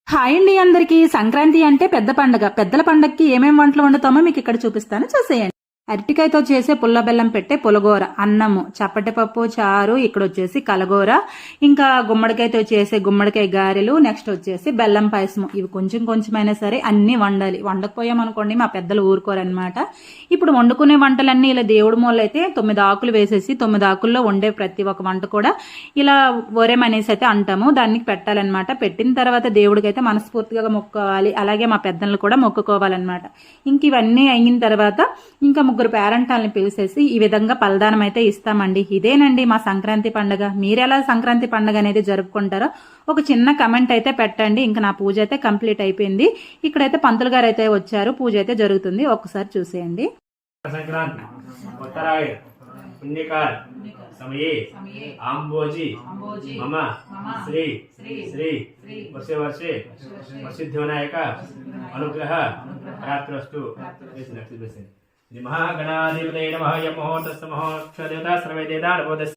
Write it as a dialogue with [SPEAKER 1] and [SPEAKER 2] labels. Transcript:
[SPEAKER 1] Hi అండి అందరికీ. సంక్రాంతి అంటే పెద్ద పండగ. పెద్దల పండగకి ఏమేం వంటలు వండుతామో మీకు ఇక్కడ చూపిస్తాను, చూసేయండి. అరటికాయతో చేసే పుల్ల బెల్లం పెట్టే పులగూర, అన్నము, చప్పటిపప్పు చారు, ఇక్కడ వచ్చేసి కలగూర, ఇంకా గుమ్మడికాయతో చేసే గుమ్మడికాయ గారెలు, నెక్స్ట్ వచ్చేసి బెల్లం పాయసము. ఇవి కొంచెం కొంచెమైనా సరే అన్ని వండాలి. వండకపోయామనుకోండి మా పెద్దలు ఊరుకోరనమాట. ఇప్పుడు వండుకునే వంటలన్నీ ఇలా దేవుడి మూల అయితే 9 ఆకులు వేసేసి 9 ఆకుల్లో వండే ప్రతి ఒక్క వంట కూడా ఇలా ఓరేం అనేసి అయితే అంటాము. దానికి పెట్టాలన్నమాట. పెట్టిన తర్వాత దేవుడికి అయితే మనస్ఫూర్తిగా మొక్కుకోవాలి. అలాగే మా పెద్దలను కూడా మొక్కుకోవాలన్నమాట. ఇంక ఇవన్నీ అయిన తర్వాత ఇంకా 3 పేరెంటాలని పిలిచేసి ఈ విధంగా పలదానం అయితే ఇస్తామండి. ఇదేనండి మా సంక్రాంతి పండుగ. మీరెలా సంక్రాంతి పండుగ అనేది జరుపుకుంటారో ఒక చిన్న కమెంట్ అయితే పెట్టండి. ఇంకా నా పూజ అయితే కంప్లీట్ అయిపోయింది. ఇక్కడైతే పంతులు గారు అయితే వచ్చారు. పూజ అయితే జరుగుతుంది, ఒక్కసారి చూసేయండి.
[SPEAKER 2] సంక్రాంతి ఉత్తరాయణ పుణ్యకాల సమయే ఆంబోజి మమ శ్రీ శ్రీ వర్షే వర్షే వసిద్ధి వినాయక అనుగ్రహ ప్రాప్తిరస్తు. మహాగణాధిపతయ నమః. యమోహ తస్య మహోక్షదేవతా సర్వైదేదా నమోదస్య.